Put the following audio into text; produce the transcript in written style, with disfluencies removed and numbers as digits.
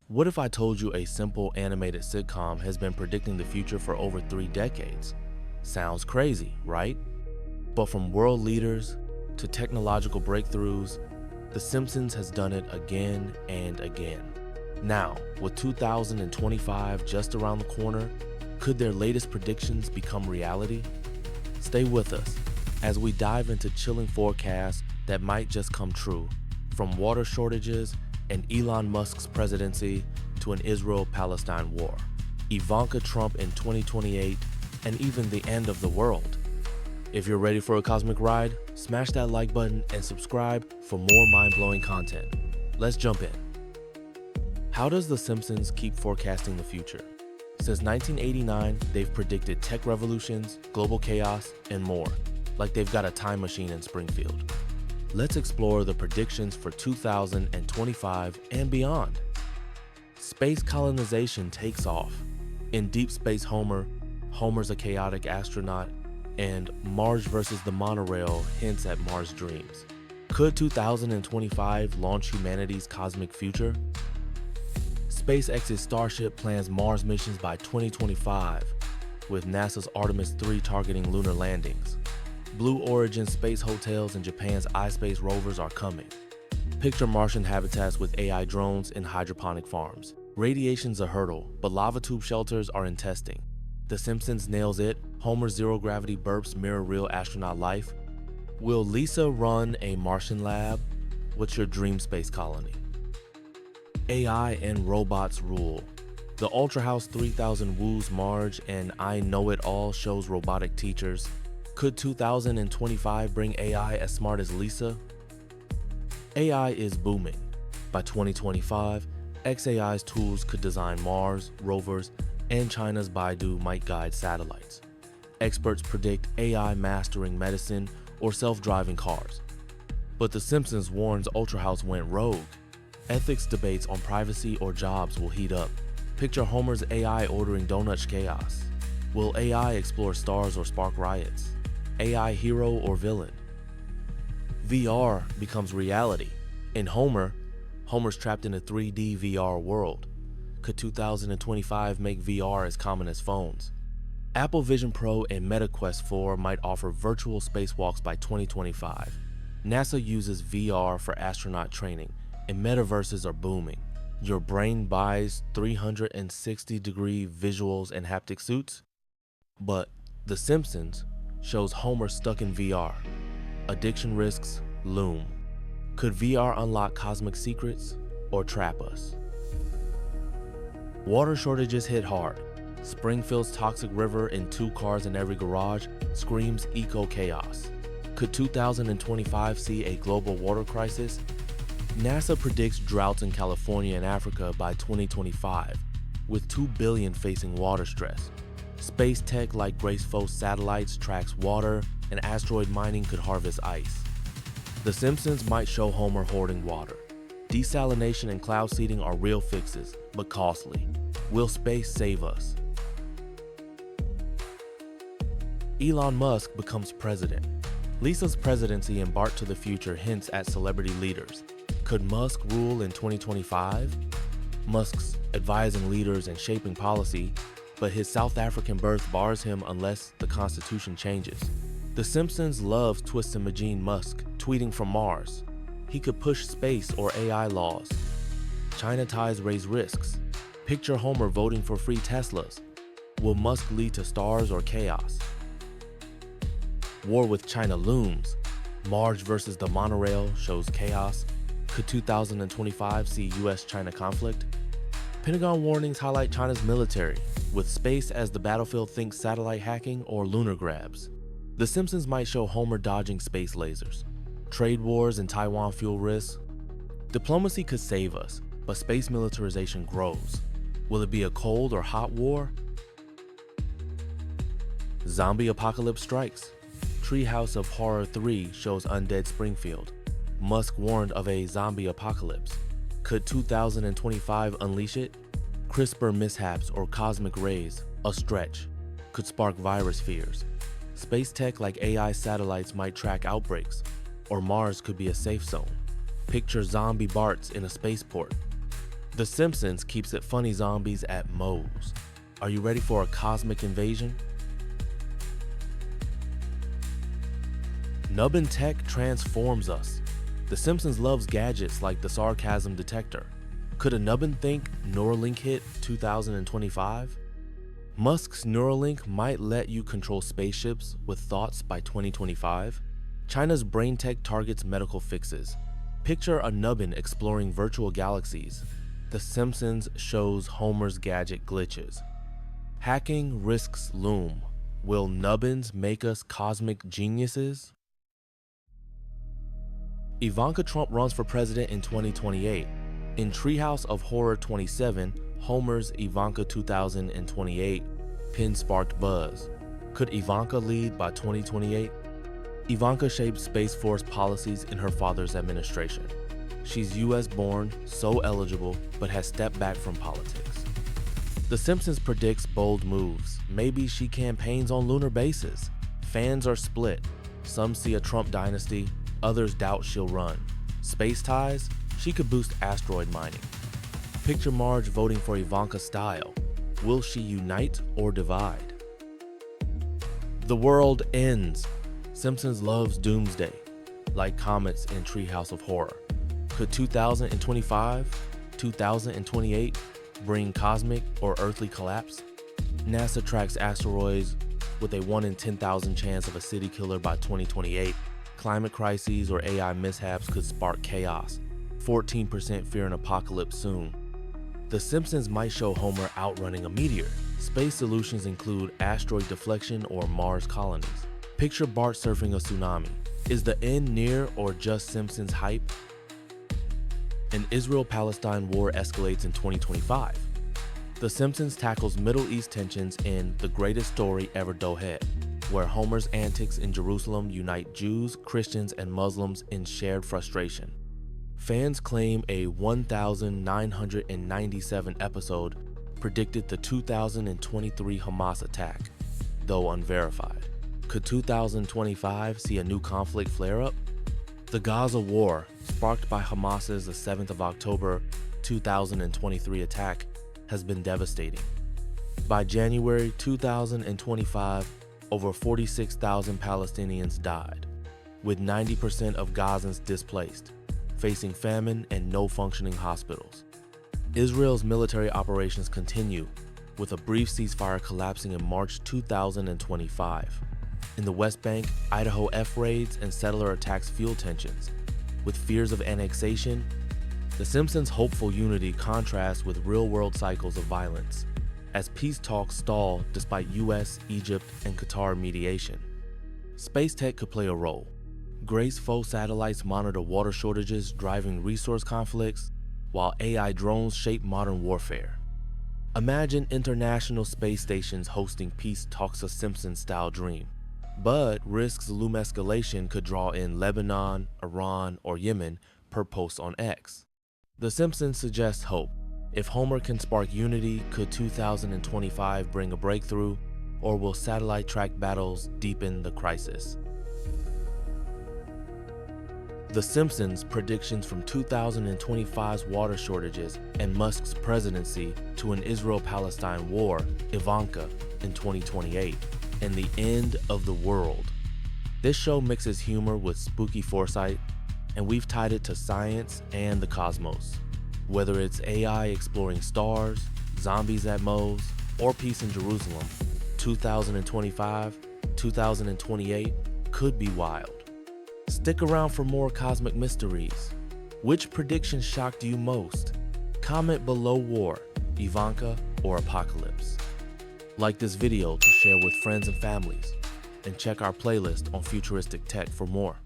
What if I told you a simple animated sitcom has been predicting the future for over 3 decades? Sounds crazy, right? But from world leaders to technological breakthroughs, The Simpsons has done it again and again. Now, with 2025 just around the corner, could their latest predictions become reality? Stay with us as we dive into chilling forecasts that might just come true, from water shortages and Elon Musk's presidency to an Israel-Palestine war, Ivanka Trump in 2028, and even the end of the world. If you're ready for a cosmic ride, smash that like button and subscribe for more mind-blowing content. Let's jump in. How does The Simpsons keep forecasting the future? Since 1989, they've predicted tech revolutions, global chaos, and more, like they've got a time machine in Springfield. Let's explore the predictions for 2025 and beyond. Space colonization takes off. In Deep Space Homer's a chaotic astronaut, and Marge versus the monorail hints at Mars dreams. Could 2025 launch humanity's cosmic future? SpaceX's Starship plans Mars missions by 2025, with NASA's Artemis 3 targeting lunar landings. Blue Origin space hotels and Japan's iSpace rovers are coming. Picture Martian habitats with AI drones and hydroponic farms. Radiation's a hurdle, but lava tube shelters are in testing. The Simpsons nails it. Homer's zero-gravity burps mirror real astronaut life. Will Lisa run a Martian lab? What's your dream space colony? AI and robots rule. The Ultra House 3000 woos Marge, and I Know It All shows robotic teachers. Could 2025 bring AI as smart as Lisa? AI is booming. By 2025, xAI's tools could design Mars, rovers, and China's Baidu might guide satellites. Experts predict AI mastering medicine or self-driving cars. But The Simpsons warns Ultra House went rogue. Ethics debates on privacy or jobs will heat up. Picture Homer's AI ordering donut chaos. Will AI explore stars or spark riots? AI hero or villain? VR becomes reality. In Homer's trapped in a 3D VR world. Could 2025 make VR as common as phones? Apple Vision Pro and Meta Quest 4 might offer virtual spacewalks by 2025. NASA uses VR for astronaut training, and metaverses are booming. Your brain buys 360-degree visuals and haptic suits? But The Simpsons shows Homer stuck in VR. Addiction risks loom. Could VR unlock cosmic secrets or trap us? Water shortages hit hard. Springfield's toxic river in 2 cars in every garage screams eco-chaos. Could 2025 see a global water crisis? NASA predicts droughts in California and Africa by 2025, with 2 billion facing water stress. Space tech like Graceful satellites tracks water, and asteroid mining could harvest ice. The Simpsons might show Homer hoarding water. Desalination and cloud seeding are real fixes, but costly. Will space save us? Elon Musk becomes president. Lisa's presidency and Bart to the future hints at celebrity leaders. Could Musk rule in 2025? Musk's advising leaders and shaping policy, but his South African birth bars him unless the Constitution changes. The Simpsons love Twistamagene Musk, tweeting from Mars. He could push space or AI laws. China ties raise risks. Picture Homer voting for free Teslas. Will Musk lead to stars or chaos? War with China looms. Marge versus the monorail shows chaos. Could 2025 see US-China conflict? Pentagon warnings highlight China's military, with space as the battlefield thinks satellite hacking or lunar grabs. The Simpsons might show Homer dodging space lasers. Trade wars and Taiwan fuel risks. Diplomacy could save us, but space militarization grows. Will it be a cold or hot war? Zombie apocalypse strikes. Treehouse of Horror 3 shows undead Springfield. Musk warned of a zombie apocalypse. Could 2025 unleash it? CRISPR mishaps or cosmic rays, a stretch, could spark virus fears. Space tech like AI satellites might track outbreaks, or Mars could be a safe zone. Picture zombie Barts in a spaceport. The Simpsons keeps it funny zombies at Moe's. Are you ready for a cosmic invasion? Nubbin Tech transforms us. The Simpsons loves gadgets like the sarcasm detector. Could a Nubbin think Neuralink hit 2025? Musk's Neuralink might let you control spaceships with thoughts by 2025. China's brain tech targets medical fixes. Picture a Nubbin exploring virtual galaxies. The Simpsons shows Homer's gadget glitches. Hacking risks loom. Will Nubbins make us cosmic geniuses? Ivanka Trump runs for president in 2028. In Treehouse of Horror 27, Homer's Ivanka 2028 pin sparked buzz. Could Ivanka lead by 2028? Ivanka shaped Space Force policies in her father's administration. She's US born, so eligible, but has stepped back from politics. The Simpsons predicts bold moves. Maybe she campaigns on lunar bases. Fans are split. Some see a Trump dynasty, others doubt she'll run. Space ties? She could boost asteroid mining. Picture Marge voting for Ivanka style. Will she unite or divide? The world ends. Simpsons loves doomsday, like comets in Treehouse of Horror. Could 2025, 2028 bring cosmic or earthly collapse? NASA tracks asteroids with a 1 in 10,000 chance of a city killer by 2028. Climate crises or AI mishaps could spark chaos. 14% fear an apocalypse soon. The Simpsons might show Homer outrunning a meteor. Space solutions include asteroid deflection or Mars colonies. Picture Bart surfing a tsunami. Is the end near or just Simpsons hype? An Israel-Palestine war escalates in 2025. The Simpsons tackles Middle East tensions in The Greatest Story Ever Dohed, where Homer's antics in Jerusalem unite Jews, Christians, and Muslims in shared frustration. Fans claim a 1,997 episode predicted the 2023 Hamas attack, though unverified. Could 2025 see a new conflict flare up? The Gaza war, sparked by Hamas's 7th of October 2023 attack, has been devastating. By January 2025, over 46,000 Palestinians died, with 90% of Gazans displaced, facing famine and no functioning hospitals. Israel's military operations continue, with a brief ceasefire collapsing in March 2025. In the West Bank, Idaho F raids and settler attacks fuel tensions. With fears of annexation, The Simpsons' hopeful unity contrasts with real-world cycles of violence, as peace talks stall despite US, Egypt, and Qatar mediation. Space tech could play a role. Graceful satellites monitor water shortages driving resource conflicts, while AI drones shape modern warfare. Imagine international space stations hosting peace talks, a Simpsons-style dream. But risks loom. Escalation could draw in Lebanon, Iran, or Yemen per post on X. The Simpsons suggests hope. If Homer can spark unity, could 2025 bring a breakthrough, or will satellite track battles deepen the crisis? The Simpsons' predictions from 2025's water shortages and Musk's presidency to an Israel-Palestine war, Ivanka, in 2028, and the end of the world. This show mixes humor with spooky foresight, and we've tied it to science and the cosmos. Whether it's AI exploring stars, zombies at Moe's, or peace in Jerusalem, 2025, 2028 could be wild. Stick around for more cosmic mysteries. Which prediction shocked you most? Comment below war, Ivanka, or apocalypse. Like this video to share with friends and families, and check our playlist on futuristic tech for more.